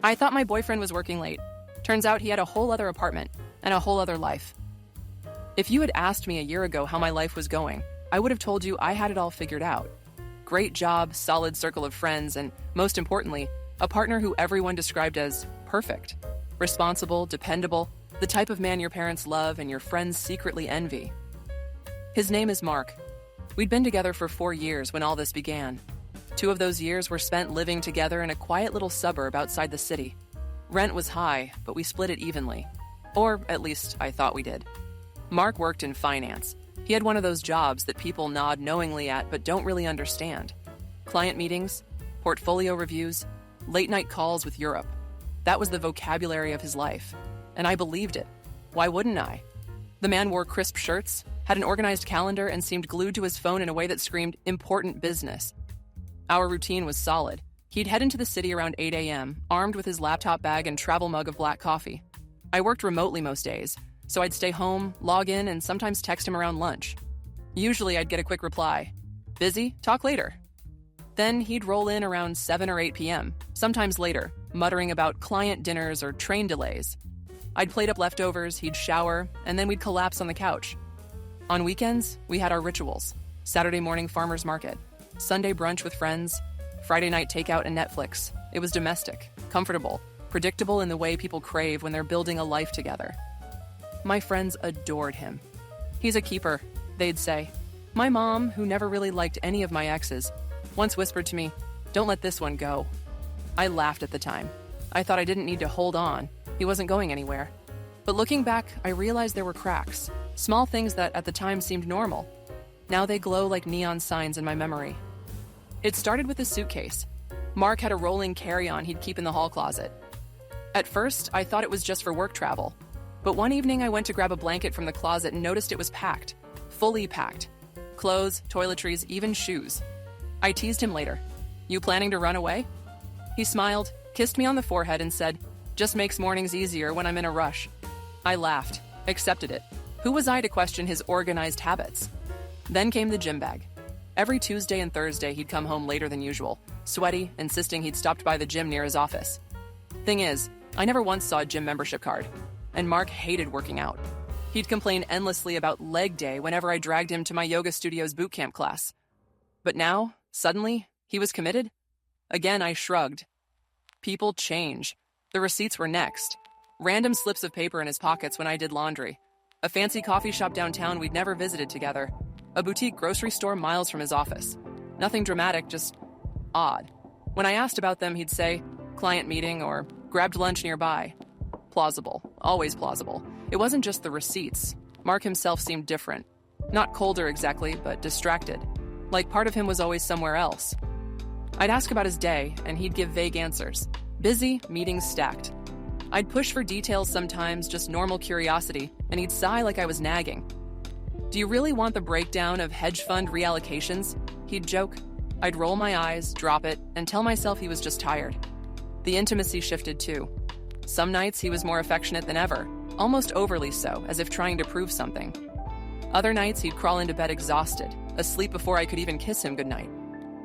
I thought my boyfriend was working late. Turns out he had a whole other apartment and a whole other life. If you had asked me a year ago how my life was going, I would have told you I had it all figured out. Great job, solid circle of friends, and most importantly, a partner who everyone described as perfect. Responsible, dependable, the type of man your parents love and your friends secretly envy. His name is Mark. We'd been together for 4 years when all this began. 2 of those years were spent living together in a quiet little suburb outside the city. Rent was high, but we split it evenly. Or at least I thought we did. Mark worked in finance. He had one of those jobs that people nod knowingly at but don't really understand. Client meetings, portfolio reviews, late-night calls with Europe. That was the vocabulary of his life. And I believed it. Why wouldn't I? The man wore crisp shirts, had an organized calendar, and seemed glued to his phone in a way that screamed important business. Our routine was solid. He'd head into the city around 8 a.m., armed with his laptop bag and travel mug of black coffee. I worked remotely most days, so I'd stay home, log in, and sometimes text him around lunch. Usually I'd get a quick reply. Busy? Talk later. Then he'd roll in around 7 or 8 p.m., sometimes later, muttering about client dinners or train delays. I'd plate up leftovers, he'd shower, and then we'd collapse on the couch. On weekends, we had our rituals. Saturday morning farmer's market, Sunday brunch with friends, Friday night takeout and Netflix. It was domestic, comfortable, predictable in the way people crave when they're building a life together. My friends adored him. He's a keeper, they'd say. My mom, who never really liked any of my exes, once whispered to me, "Don't let this one go." I laughed at the time. I thought I didn't need to hold on. He wasn't going anywhere. But looking back, I realized there were cracks, small things that at the time seemed normal. Now they glow like neon signs in my memory. It started with a suitcase. Mark had a rolling carry-on he'd keep in the hall closet. At first, I thought it was just for work travel. But one evening I went to grab a blanket from the closet and noticed it was packed. Fully packed. Clothes, toiletries, even shoes. I teased him later. "You planning to run away?" He smiled, kissed me on the forehead, and said, "Just makes mornings easier when I'm in a rush." I laughed, accepted it. Who was I to question his organized habits? Then came the gym bag. Every Tuesday and Thursday, he'd come home later than usual, sweaty, insisting he'd stopped by the gym near his office. Thing is, I never once saw a gym membership card, and Mark hated working out. He'd complain endlessly about leg day whenever I dragged him to my yoga studio's boot camp class. But now, suddenly, he was committed? Again, I shrugged. People change. The receipts were next. Random slips of paper in his pockets when I did laundry. A fancy coffee shop downtown we'd never visited together. A boutique grocery store miles from his office. Nothing dramatic, just odd. When I asked about them, he'd say, "Client meeting," or "Grabbed lunch nearby." Plausible. Always plausible. It wasn't just the receipts. Mark himself seemed different. Not colder exactly, but distracted. Like part of him was always somewhere else. I'd ask about his day, and he'd give vague answers. Busy, meetings stacked. I'd push for details sometimes, just normal curiosity, and he'd sigh like I was nagging. "Do you really want the breakdown of hedge fund reallocations?" He'd joke. I'd roll my eyes, drop it, and tell myself he was just tired. The intimacy shifted too. Some nights he was more affectionate than ever, almost overly so, as if trying to prove something. Other nights he'd crawl into bed exhausted, asleep before I could even kiss him goodnight.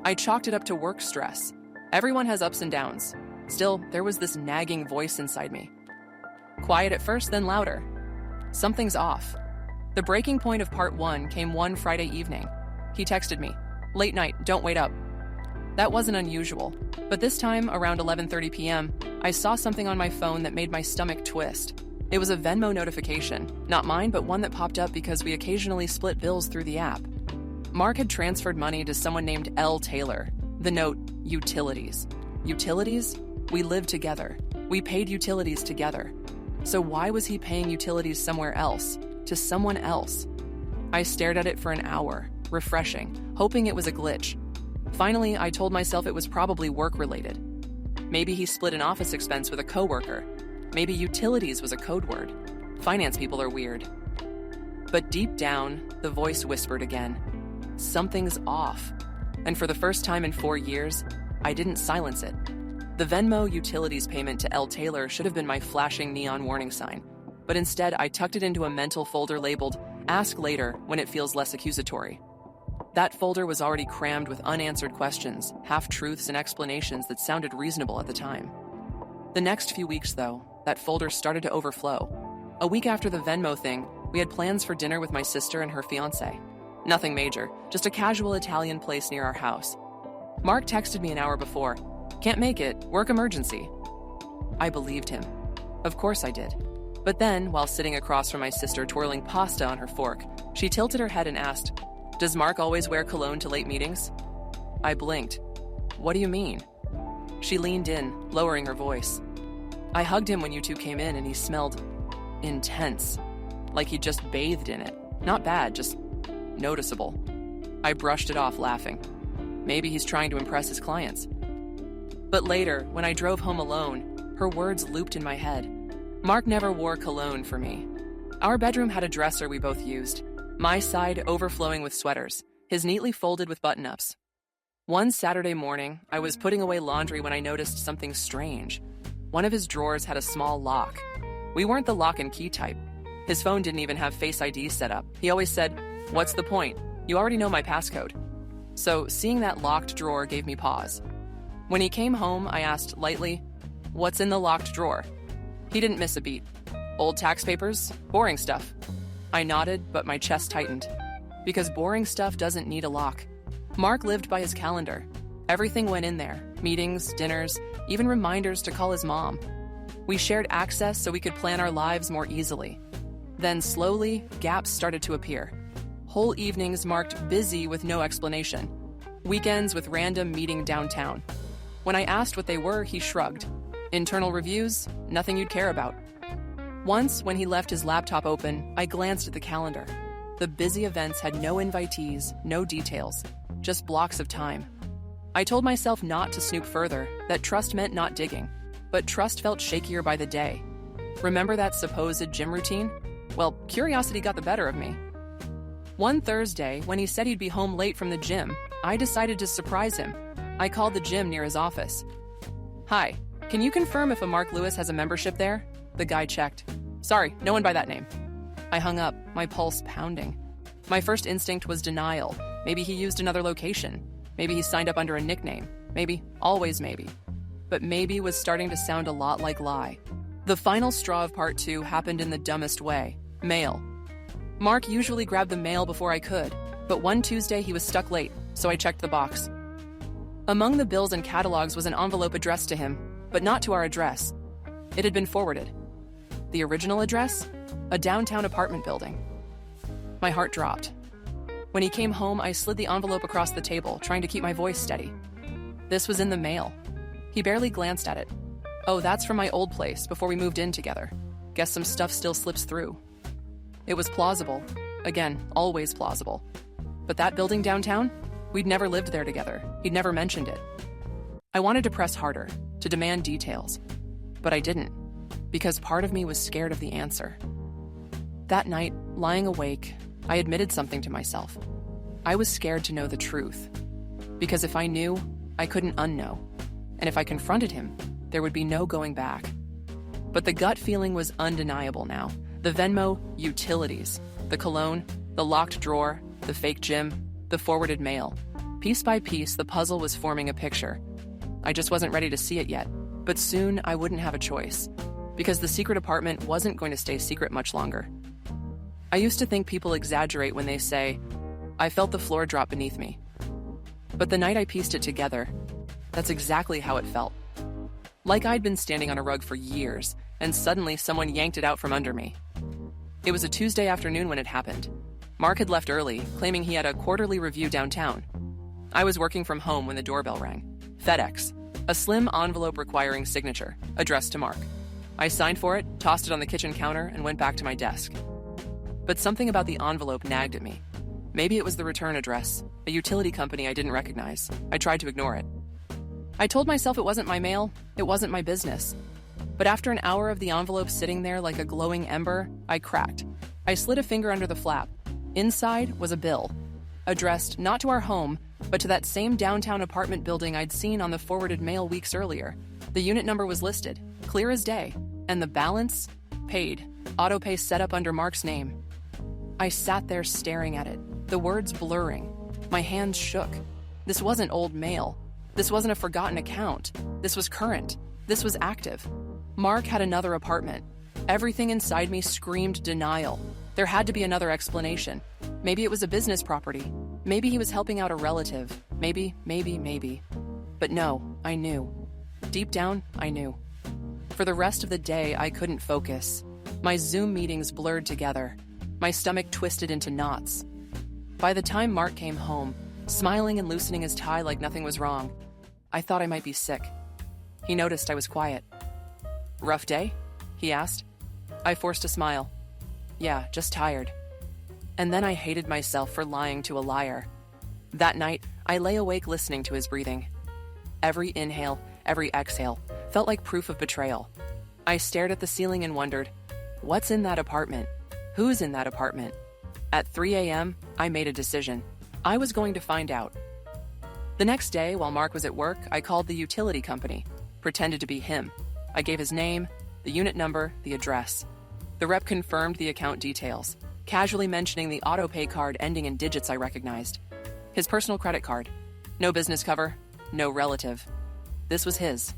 I chalked it up to work stress. Everyone has ups and downs. Still, there was this nagging voice inside me. Quiet at first, then louder. Something's off. The breaking point of part 1 came one Friday evening. He texted me, "Late night, don't wait up." That wasn't unusual, but this time, around 11:30 p.m., I saw something on my phone that made my stomach twist. It was a Venmo notification, not mine, but one that popped up because we occasionally split bills through the app. Mark had transferred money to someone named L. Taylor. The note, "Utilities." Utilities? We lived together. We paid utilities together. So why was he paying utilities somewhere else? To someone else? I stared at it for an hour, refreshing, hoping it was a glitch. Finally, I told myself it was probably work-related. Maybe he split an office expense with a coworker. Maybe utilities was a code word. Finance people are weird. But deep down, the voice whispered again, "Something's off." And for the first time in 4 years, I didn't silence it. The Venmo utilities payment to L. Taylor should have been my flashing neon warning sign, but instead I tucked it into a mental folder labeled "Ask Later when it feels less accusatory." That folder was already crammed with unanswered questions, half-truths, and explanations that sounded reasonable at the time. The next few weeks, though, that folder started to overflow. A week after the Venmo thing, we had plans for dinner with my sister and her fiancé. Nothing major, just a casual Italian place near our house. Mark texted me an hour before, "Can't make it, work emergency." I believed him. Of course I did. But then, while sitting across from my sister twirling pasta on her fork, she tilted her head and asked, "Does Mark always wear cologne to late meetings?" I blinked. "What do you mean?" She leaned in, lowering her voice. "I hugged him when you two came in and he smelled intense. Like he'd just bathed in it. Not bad, just noticeable." I brushed it off, laughing. Maybe he's trying to impress his clients. But later, when I drove home alone, her words looped in my head. Mark never wore cologne for me. Our bedroom had a dresser we both used, my side overflowing with sweaters, his neatly folded with button-ups. One Saturday morning, I was putting away laundry when I noticed something strange. One of his drawers had a small lock. We weren't the lock and key type. His phone didn't even have Face ID set up. He always said, "What's the point? You already know my passcode." So seeing that locked drawer gave me pause. When he came home, I asked lightly, "What's in the locked drawer?" He didn't miss a beat. "Old tax papers? Boring stuff." I nodded, but my chest tightened. Because boring stuff doesn't need a lock. Mark lived by his calendar. Everything went in there. Meetings, dinners, even reminders to call his mom. We shared access so we could plan our lives more easily. Then slowly, gaps started to appear. Whole evenings marked busy with no explanation. Weekends with random meeting downtown. When I asked what they were, he shrugged. Internal reviews? Nothing you'd care about. Once, when he left his laptop open, I glanced at the calendar. The busy events had no invitees, no details, just blocks of time. I told myself not to snoop further, that trust meant not digging, but trust felt shakier by the day. Remember that supposed gym routine? Well, curiosity got the better of me. One Thursday, when he said he'd be home late from the gym, I decided to surprise him. I called the gym near his office. "Hi, can you confirm if a Mark Lewis has a membership there?" The guy checked. "Sorry, no one by that name." I hung up, my pulse pounding. My first instinct was denial. Maybe he used another location. Maybe he signed up under a nickname. Maybe, always maybe. But maybe was starting to sound a lot like lie. The final straw of part 2 happened in the dumbest way. Mail. Mark usually grabbed the mail before I could, but one Tuesday he was stuck late, so I checked the box. Among the bills and catalogs was an envelope addressed to him, but not to our address. It had been forwarded. The original address? A downtown apartment building. My heart dropped. When he came home, I slid the envelope across the table, trying to keep my voice steady. This was in the mail. He barely glanced at it. "Oh, that's from my old place before we moved in together. Guess some stuff still slips through." It was plausible. Again, always plausible. But that building downtown? We'd never lived there together. He'd never mentioned it. I wanted to press harder, to demand details. But I didn't, because part of me was scared of the answer. That night, lying awake, I admitted something to myself. I was scared to know the truth. Because if I knew, I couldn't unknow. And if I confronted him, there would be no going back. But the gut feeling was undeniable now. The Venmo utilities, the cologne, the locked drawer, the fake gym, the forwarded mail. Piece by piece, the puzzle was forming a picture. I just wasn't ready to see it yet, but soon I wouldn't have a choice, because the secret apartment wasn't going to stay secret much longer. I used to think people exaggerate when they say, "I felt the floor drop beneath me." But the night I pieced it together, that's exactly how it felt. Like I'd been standing on a rug for years, and suddenly someone yanked it out from under me. It was a Tuesday afternoon when it happened. Mark had left early, claiming he had a quarterly review downtown. I was working from home when the doorbell rang. FedEx, a slim envelope requiring signature, addressed to Mark. I signed for it, tossed it on the kitchen counter, and went back to my desk. But something about the envelope nagged at me. Maybe it was the return address, a utility company I didn't recognize. I tried to ignore it. I told myself it wasn't my mail, it wasn't my business. But after an hour of the envelope sitting there like a glowing ember, I cracked. I slid a finger under the flap. Inside was a bill, addressed not to our home, but to that same downtown apartment building I'd seen on the forwarded mail weeks earlier. The unit number was listed, clear as day, and the balance? Paid. Autopay set up under Mark's name. I sat there staring at it, the words blurring. My hands shook. This wasn't old mail. This wasn't a forgotten account. This was current. This was active. Mark had another apartment. Everything inside me screamed denial. There had to be another explanation. Maybe it was a business property. Maybe he was helping out a relative. Maybe. But no, I knew. Deep down, I knew. For the rest of the day, I couldn't focus. My Zoom meetings blurred together. My stomach twisted into knots. By the time Mark came home, smiling and loosening his tie like nothing was wrong, I thought I might be sick. He noticed I was quiet. "Rough day?" he asked. I forced a smile. "Yeah, just tired." And then I hated myself for lying to a liar. That night, I lay awake listening to his breathing. Every inhale, every exhale, felt like proof of betrayal. I stared at the ceiling and wondered, what's in that apartment? Who's in that apartment? At 3 a.m., I made a decision. I was going to find out. The next day, while Mark was at work, I called the utility company, pretended to be him. I gave his name, the unit number, the address. The rep confirmed the account details, casually mentioning the auto-pay card ending in digits I recognized. His personal credit card. No business cover, no relative. This was his.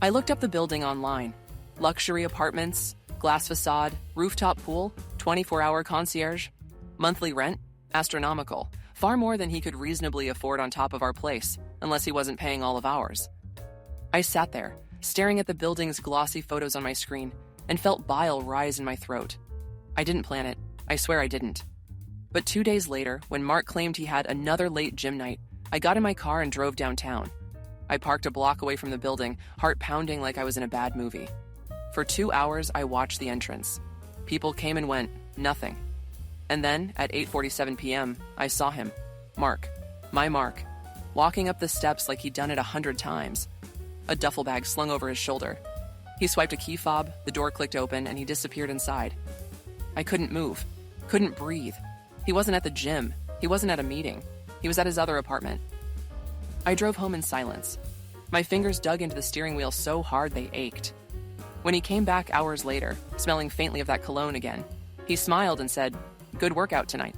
I looked up the building online. Luxury apartments, glass facade, rooftop pool, 24-hour concierge. Monthly rent? Astronomical. Far more than he could reasonably afford on top of our place, unless he wasn't paying all of ours. I sat there, staring at the building's glossy photos on my screen, and felt bile rise in my throat. I didn't plan it. I swear I didn't. But 2 days later, when Mark claimed he had another late gym night, I got in my car and drove downtown. I parked a block away from the building, heart pounding like I was in a bad movie. For 2 hours, I watched the entrance. People came and went, nothing. And then, at 8:47 p.m., I saw him, Mark, my Mark, walking up the steps like he'd done it 100 times. A duffel bag slung over his shoulder. He swiped a key fob, the door clicked open, and he disappeared inside. I couldn't move, couldn't breathe. He wasn't at the gym. He wasn't at a meeting. He was at his other apartment. I drove home in silence. My fingers dug into the steering wheel so hard they ached. When he came back hours later, smelling faintly of that cologne again, he smiled and said, "Good workout tonight."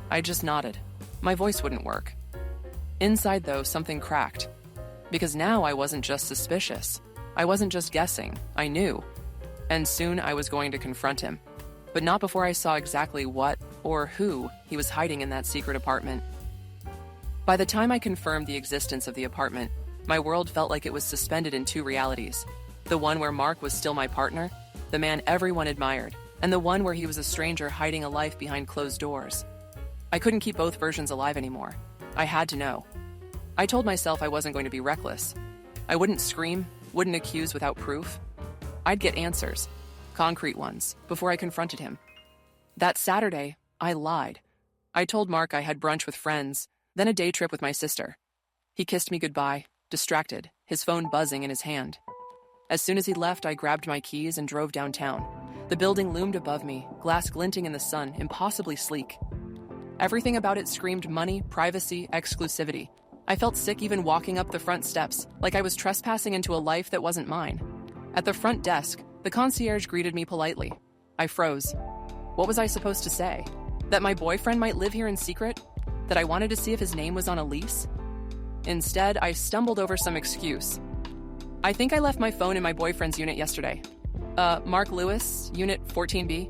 I just nodded. My voice wouldn't work. Inside, though, something cracked. Because now I wasn't just suspicious. I wasn't just guessing. I knew. And soon I was going to confront him. But not before I saw exactly what or who he was hiding in that secret apartment. By the time I confirmed the existence of the apartment, my world felt like it was suspended in two realities. The one where Mark was still my partner, the man everyone admired, and the one where he was a stranger hiding a life behind closed doors. I couldn't keep both versions alive anymore. I had to know. I told myself I wasn't going to be reckless. I wouldn't scream, wouldn't accuse without proof. I'd get answers, concrete ones, before I confronted him. That Saturday, I lied. I told Mark I had brunch with friends, then a day trip with my sister. He kissed me goodbye, distracted, his phone buzzing in his hand. As soon as he left, I grabbed my keys and drove downtown. The building loomed above me, glass glinting in the sun, impossibly sleek. Everything about it screamed money, privacy, exclusivity. I felt sick even walking up the front steps, like I was trespassing into a life that wasn't mine. At the front desk, the concierge greeted me politely. I froze. What was I supposed to say? That my boyfriend might live here in secret? That I wanted to see if his name was on a lease? Instead, I stumbled over some excuse. I think I left my phone in my boyfriend's unit yesterday. Mark Lewis, Unit 14B.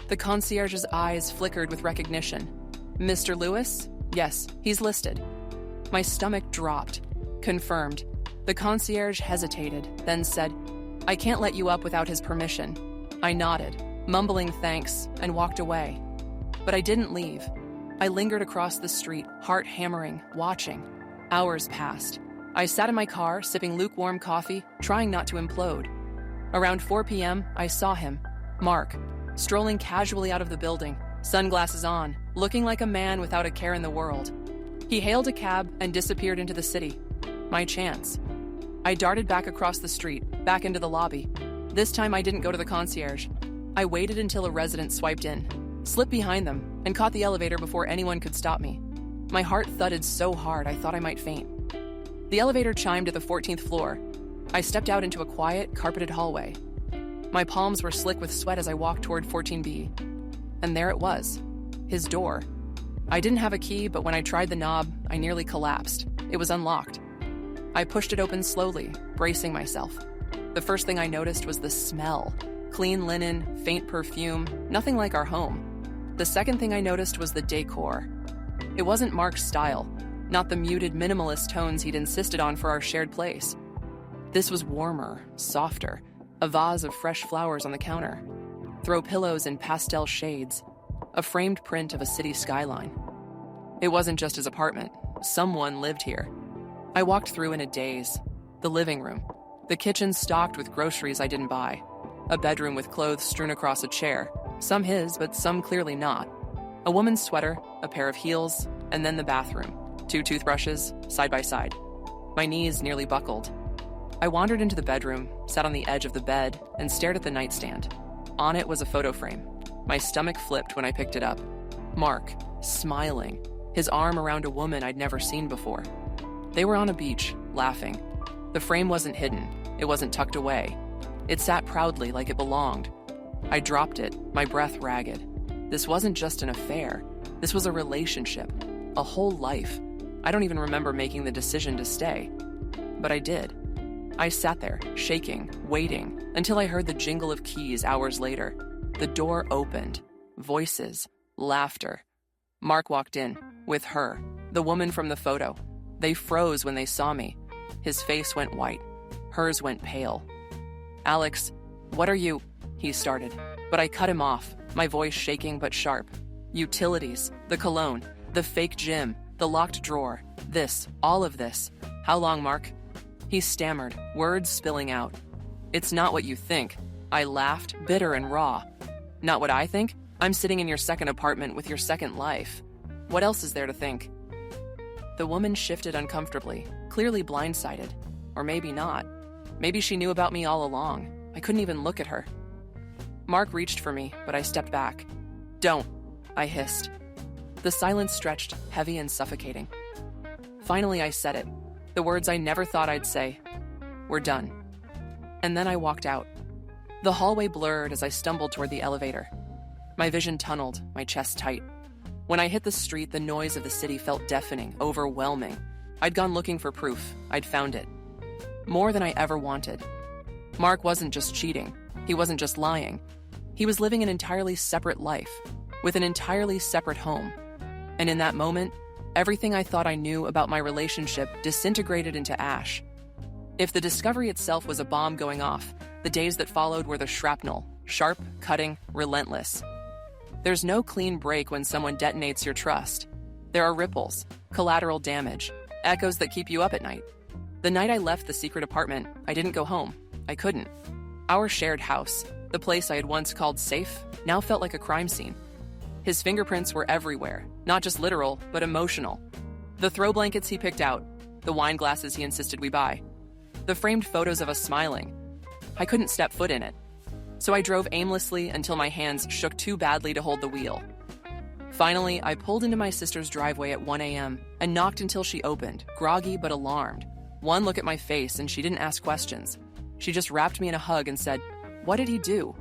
The concierge's eyes flickered with recognition. Mr. Lewis? Yes, he's listed. My stomach dropped. Confirmed. The concierge hesitated, then said, "I can't let you up without his permission." I nodded, mumbling thanks, and walked away. But I didn't leave. I lingered across the street, heart hammering, watching. Hours passed. I sat in my car, sipping lukewarm coffee, trying not to implode. Around 4 p.m., I saw him, Mark, strolling casually out of the building, sunglasses on, looking like a man without a care in the world. He hailed a cab and disappeared into the city. My chance. I darted back across the street, back into the lobby. This time I didn't go to the concierge. I waited until a resident swiped in, slipped behind them, and caught the elevator before anyone could stop me. My heart thudded so hard I thought I might faint. The elevator chimed at the 14th floor. I stepped out into a quiet, carpeted hallway. My palms were slick with sweat as I walked toward 14B. And there it was, his door. I didn't have a key, but when I tried the knob, I nearly collapsed. It was unlocked. I pushed it open slowly, bracing myself. The first thing I noticed was the smell. Clean linen, faint perfume, nothing like our home. The second thing I noticed was the decor. It wasn't Mark's style, not the muted minimalist tones he'd insisted on for our shared place. This was warmer, softer, a vase of fresh flowers on the counter, throw pillows in pastel shades, a framed print of a city skyline. It wasn't just his apartment. Someone lived here. I walked through in a daze. The living room. The kitchen stocked with groceries I didn't buy. A bedroom with clothes strewn across a chair. Some his, but some clearly not. A woman's sweater, a pair of heels, and then the bathroom. 2 toothbrushes, side by side. My knees nearly buckled. I wandered into the bedroom, sat on the edge of the bed, and stared at the nightstand. On it was a photo frame. My stomach flipped when I picked it up. Mark, smiling, his arm around a woman I'd never seen before. They were on a beach, laughing. The frame wasn't hidden. It wasn't tucked away. It sat proudly like it belonged. I dropped it, my breath ragged. This wasn't just an affair. This was a relationship, a whole life. I don't even remember making the decision to stay. But I did. I sat there, shaking, waiting, until I heard the jingle of keys hours later. The door opened. Voices. Laughter. Mark walked in, with her, the woman from the photo. They froze when they saw me. His face went white. Hers went pale. "Alex, what are you?" he started, but I cut him off, my voice shaking but sharp. "Utilities, the cologne, the fake gym, the locked drawer, this, all of this. How long, Mark?" He stammered, words spilling out. "It's not what you think." I laughed, bitter and raw. "Not what I think? I'm sitting in your second apartment with your second life. What else is there to think?" The woman shifted uncomfortably, clearly blindsided. Or maybe not. Maybe she knew about me all along. I couldn't even look at her. Mark reached for me, but I stepped back. "Don't," I hissed. The silence stretched, heavy and suffocating. Finally, I said it. The words I never thought I'd say. "We're done." And then I walked out. The hallway blurred as I stumbled toward the elevator. My vision tunneled, my chest tight. When I hit the street, the noise of the city felt deafening, overwhelming. I'd gone looking for proof. I'd found it. More than I ever wanted. Mark wasn't just cheating. He wasn't just lying. He was living an entirely separate life, with an entirely separate home. And in that moment, everything I thought I knew about my relationship disintegrated into ash. If the discovery itself was a bomb going off, the days that followed were the shrapnel, sharp, cutting, relentless. There's no clean break when someone detonates your trust. There are ripples, collateral damage, echoes that keep you up at night. The night I left the secret apartment, I didn't go home. I couldn't. Our shared house, the place I had once called safe, now felt like a crime scene. His fingerprints were everywhere, not just literal, but emotional. The throw blankets he picked out, the wine glasses he insisted we buy, the framed photos of us smiling. I couldn't step foot in it. So I drove aimlessly until my hands shook too badly to hold the wheel. Finally, I pulled into my sister's driveway at 1 a.m. and knocked until she opened, groggy but alarmed. One look at my face and she didn't ask questions. She just wrapped me in a hug and said, "What did he do?"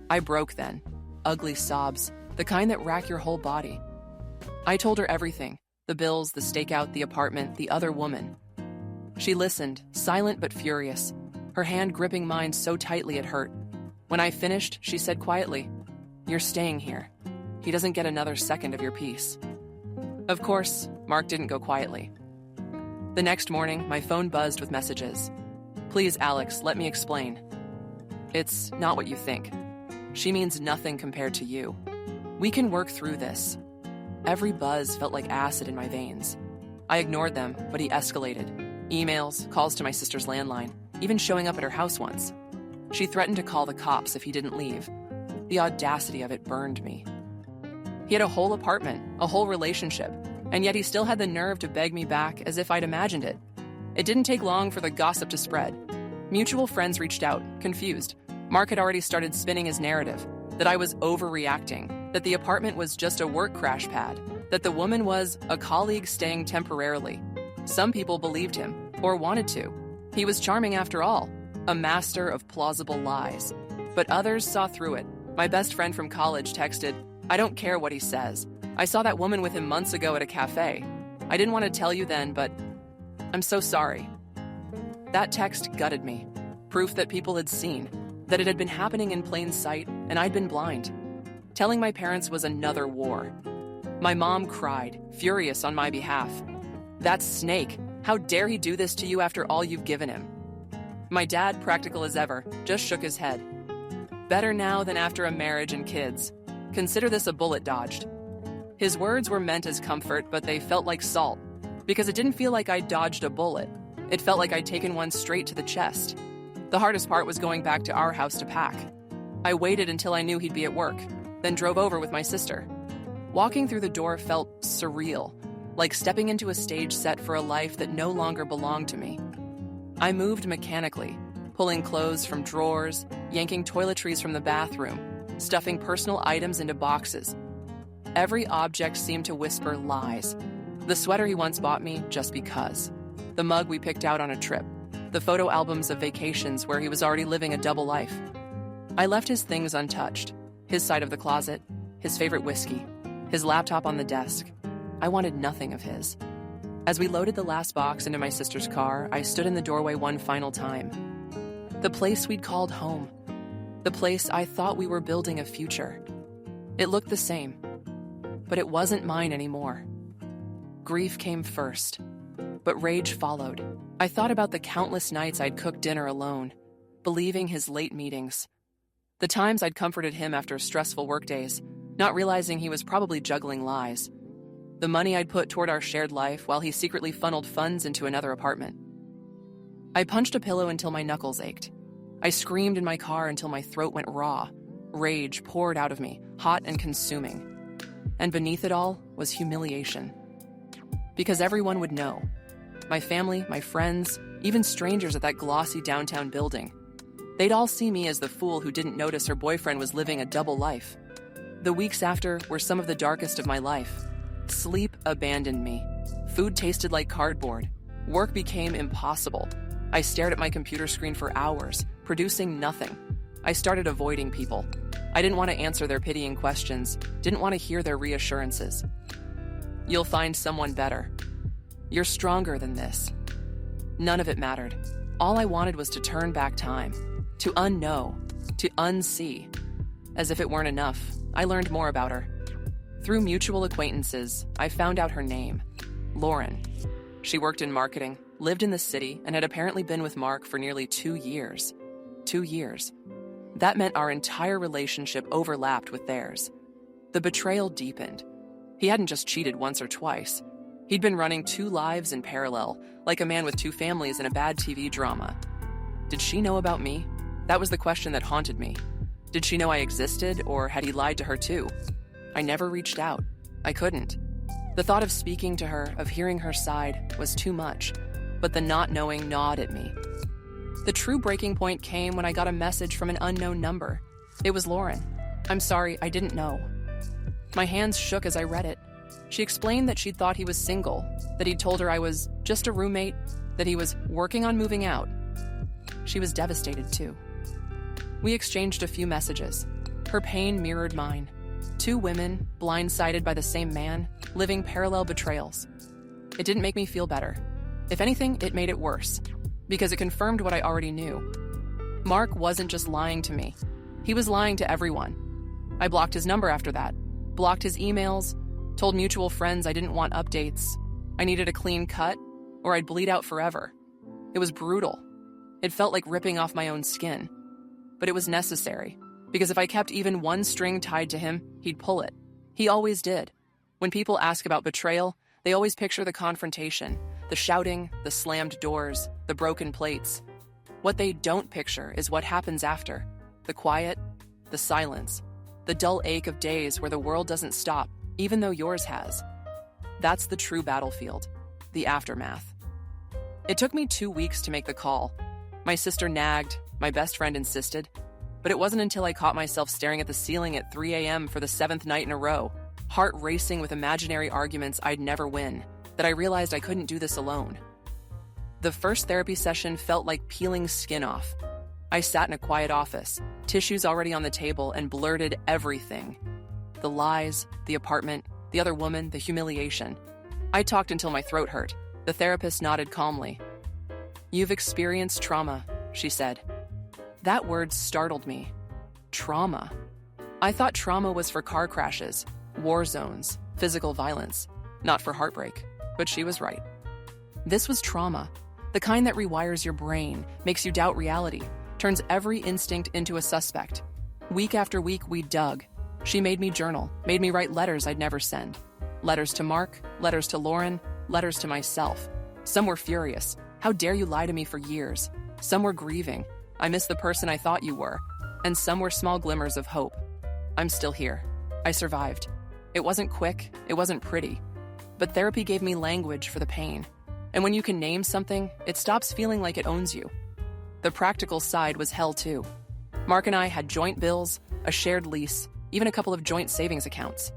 I broke then. Ugly sobs, the kind that rack your whole body. I told her everything, the bills, the stakeout, the apartment, the other woman. She listened, silent but furious, her hand gripping mine so tightly it hurt. When I finished, she said quietly, "You're staying here. He doesn't get another second of your peace." Of course, Mark didn't go quietly. The next morning, my phone buzzed with messages. "Please, Alex, let me explain. It's not what you think. She means nothing compared to you. We can work through this." Every buzz felt like acid in my veins. I ignored them, but he escalated. Emails, calls to my sister's landline, even showing up at her house once. She threatened to call the cops if he didn't leave. The audacity of it burned me. He had a whole apartment, a whole relationship, and yet he still had the nerve to beg me back as if I'd imagined it. It didn't take long for the gossip to spread. Mutual friends reached out, confused. Mark had already started spinning his narrative, that I was overreacting, that the apartment was just a work crash pad, that the woman was a colleague staying temporarily. Some people believed him, or wanted to. He was charming after all, a master of plausible lies. But others saw through it. My best friend from college texted, "I don't care what he says. I saw that woman with him months ago at a cafe. I didn't want to tell you then, but I'm so sorry." That text gutted me. Proof that people had seen, that it had been happening in plain sight, and I'd been blind. Telling my parents was another war. My mom cried, furious on my behalf. "That snake! How dare he do this to you after all you've given him?" My dad, practical as ever, just shook his head. "Better now than after a marriage and kids. Consider this a bullet dodged." His words were meant as comfort, but they felt like salt, because it didn't feel like I'd dodged a bullet. It felt like I'd taken one straight to the chest. The hardest part was going back to our house to pack. I waited until I knew he'd be at work, then drove over with my sister. Walking through the door felt surreal, like stepping into a stage set for a life that no longer belonged to me. I moved mechanically, pulling clothes from drawers, yanking toiletries from the bathroom, stuffing personal items into boxes. Every object seemed to whisper lies. The sweater he once bought me just because. The mug we picked out on a trip. The photo albums of vacations where he was already living a double life. I left his things untouched. His side of the closet, his favorite whiskey, his laptop on the desk. I wanted nothing of his. As we loaded the last box into my sister's car, I stood in the doorway one final time. The place we'd called home. The place I thought we were building a future. It looked the same, but it wasn't mine anymore. Grief came first, but rage followed. I thought about the countless nights I'd cooked dinner alone, believing his late meetings. The times I'd comforted him after stressful workdays, not realizing he was probably juggling lies. The money I'd put toward our shared life while he secretly funneled funds into another apartment. I punched a pillow until my knuckles ached. I screamed in my car until my throat went raw. Rage poured out of me, hot and consuming. And beneath it all was humiliation. Because everyone would know. My family, my friends, even strangers at that glossy downtown building. They'd all see me as the fool who didn't notice her boyfriend was living a double life. The weeks after were some of the darkest of my life. Sleep abandoned me. Food tasted like cardboard. Work became impossible. I stared at my computer screen for hours, producing nothing. I started avoiding people. I didn't want to answer their pitying questions, didn't want to hear their reassurances. "You'll find someone better. You're stronger than this." None of it mattered. All I wanted was to turn back time, to unknow, to unsee. As if it weren't enough, I learned more about her. Through mutual acquaintances, I found out her name, Lauren. She worked in marketing, lived in the city, and had apparently been with Mark for nearly 2 years. 2 years. That meant our entire relationship overlapped with theirs. The betrayal deepened. He hadn't just cheated once or twice. He'd been running 2 lives in parallel, like a man with 2 families in a bad TV drama. Did she know about me? That was the question that haunted me. Did she know I existed, or had he lied to her too? I never reached out. I couldn't. The thought of speaking to her, of hearing her side, was too much, but the not knowing gnawed at me. The true breaking point came when I got a message from an unknown number. It was Lauren. "I'm sorry, I didn't know." My hands shook as I read it. She explained that she'd thought he was single, that he'd told her I was just a roommate, that he was working on moving out. She was devastated too. We exchanged a few messages. Her pain mirrored mine. 2 women, blindsided by the same man, living parallel betrayals. It didn't make me feel better. If anything, it made it worse, because it confirmed what I already knew. Mark wasn't just lying to me. He was lying to everyone. I blocked his number after that, blocked his emails, told mutual friends I didn't want updates. I needed a clean cut, or I'd bleed out forever. It was brutal. It felt like ripping off my own skin. But it was necessary, because if I kept even one string tied to him, he'd pull it. He always did. When people ask about betrayal, they always picture the confrontation, the shouting, the slammed doors, the broken plates. What they don't picture is what happens after. The quiet, the silence, the dull ache of days where the world doesn't stop, even though yours has. That's the true battlefield, the aftermath. It took me 2 weeks to make the call. My sister nagged, my best friend insisted, but it wasn't until I caught myself staring at the ceiling at 3 a.m. for the 7th night in a row, heart racing with imaginary arguments I'd never win, that I realized I couldn't do this alone. The first therapy session felt like peeling skin off. I sat in a quiet office, tissues already on the table, and blurted everything. The lies, the apartment, the other woman, the humiliation. I talked until my throat hurt. The therapist nodded calmly. "You've experienced trauma," she said. That word startled me. Trauma. I thought trauma was for car crashes, war zones, physical violence, not for heartbreak. But she was right. This was trauma, the kind that rewires your brain, makes you doubt reality, turns every instinct into a suspect. Week after week, we dug. She made me journal, made me write letters I'd never send. Letters to Mark, letters to Lauren, letters to myself. Some were furious. How dare you lie to me for years? Some were grieving. I miss the person I thought you were. And some were small glimmers of hope. I'm still here. I survived. It wasn't quick. It wasn't pretty. But therapy gave me language for the pain. And when you can name something, it stops feeling like it owns you. The practical side was hell too. Mark and I had joint bills, a shared lease, even a couple of joint savings accounts.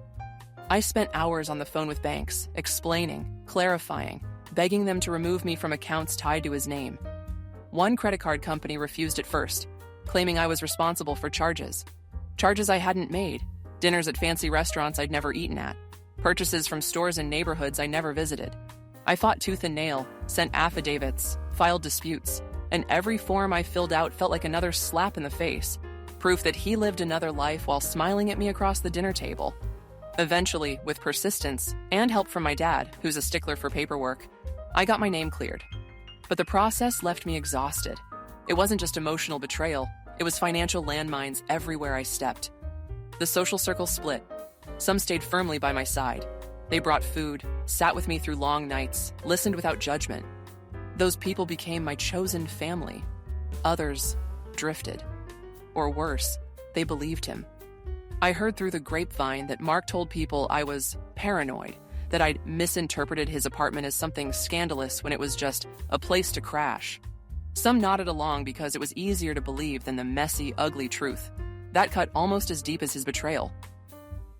I spent hours on the phone with banks, explaining, clarifying, begging them to remove me from accounts tied to his name. One credit card company refused at first, claiming I was responsible for charges. Charges I hadn't made, dinners at fancy restaurants I'd never eaten at, purchases from stores in neighborhoods I never visited. I fought tooth and nail, sent affidavits, filed disputes, and every form I filled out felt like another slap in the face, proof that he lived another life while smiling at me across the dinner table. Eventually, with persistence and help from my dad, who's a stickler for paperwork, I got my name cleared. But the process left me exhausted. It wasn't just emotional betrayal, it was financial landmines everywhere I stepped. The social circle split. Some stayed firmly by my side. They brought food, sat with me through long nights, listened without judgment. Those people became my chosen family. Others drifted. Or worse, they believed him. I heard through the grapevine that Mark told people I was paranoid, that I'd misinterpreted his apartment as something scandalous when it was just a place to crash. Some nodded along because it was easier to believe than the messy, ugly truth. That cut almost as deep as his betrayal.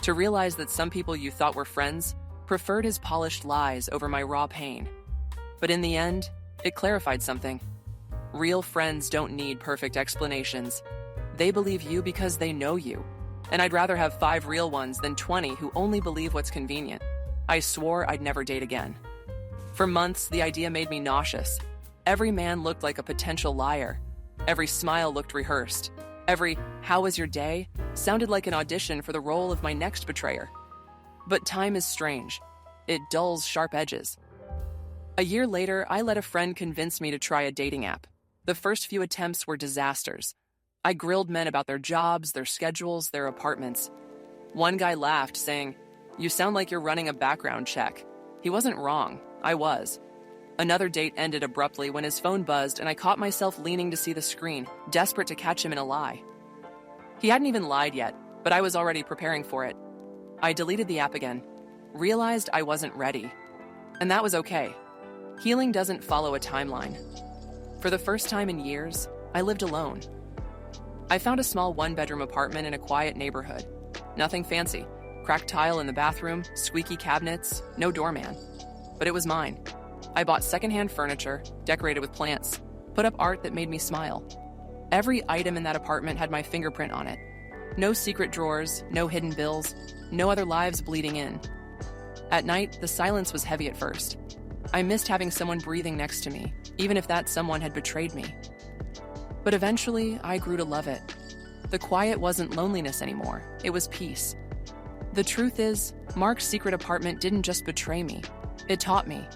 To realize that some people you thought were friends preferred his polished lies over my raw pain. But in the end, it clarified something. Real friends don't need perfect explanations. They believe you because they know you. And I'd rather have 5 real ones than 20 who only believe what's convenient. I swore I'd never date again. For months, the idea made me nauseous. Every man looked like a potential liar. Every smile looked rehearsed. Every "how was your day" sounded like an audition for the role of my next betrayer. But time is strange. It dulls sharp edges. A year later, I let a friend convince me to try a dating app. The first few attempts were disasters. I grilled men about their jobs, their schedules, their apartments. One guy laughed, saying, "You sound like you're running a background check." He wasn't wrong. I was. Another date ended abruptly when his phone buzzed and I caught myself leaning to see the screen, desperate to catch him in a lie. He hadn't even lied yet, but I was already preparing for it. I deleted the app again, realized I wasn't ready. And that was okay. Healing doesn't follow a timeline. For the first time in years, I lived alone. I found a small 1-bedroom apartment in a quiet neighborhood. Nothing fancy. Cracked tile in the bathroom, squeaky cabinets, no doorman. But it was mine. I bought secondhand furniture, decorated with plants, put up art that made me smile. Every item in that apartment had my fingerprint on it. No secret drawers, no hidden bills, no other lives bleeding in. At night, the silence was heavy at first. I missed having someone breathing next to me, even if that someone had betrayed me. But eventually, I grew to love it. The quiet wasn't loneliness anymore, it was peace. The truth is, Mark's secret apartment didn't just betray me. It taught me.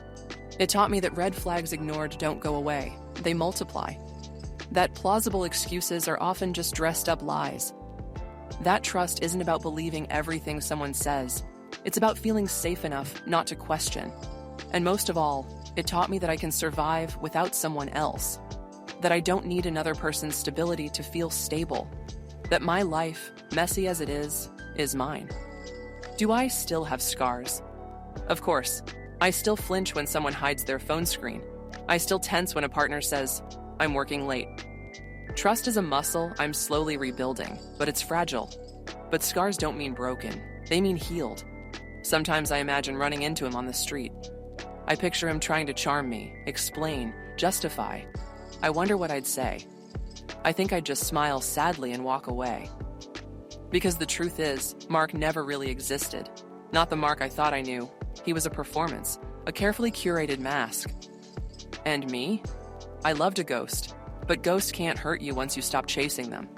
It taught me that red flags ignored don't go away. They multiply. That plausible excuses are often just dressed up lies. That trust isn't about believing everything someone says. It's about feeling safe enough not to question. And most of all, it taught me that I can survive without someone else. That I don't need another person's stability to feel stable. That my life, messy as it is mine. Do I still have scars? Of course. I still flinch when someone hides their phone screen. I still tense when a partner says, "I'm working late." Trust is a muscle I'm slowly rebuilding, but it's fragile. But scars don't mean broken. They mean healed. Sometimes I imagine running into him on the street. I picture him trying to charm me, explain, justify. I wonder what I'd say. I think I'd just smile sadly and walk away. Because the truth is, Mark never really existed. Not the Mark I thought I knew. He was a performance, a carefully curated mask. And me? I loved a ghost. But ghosts can't hurt you once you stop chasing them.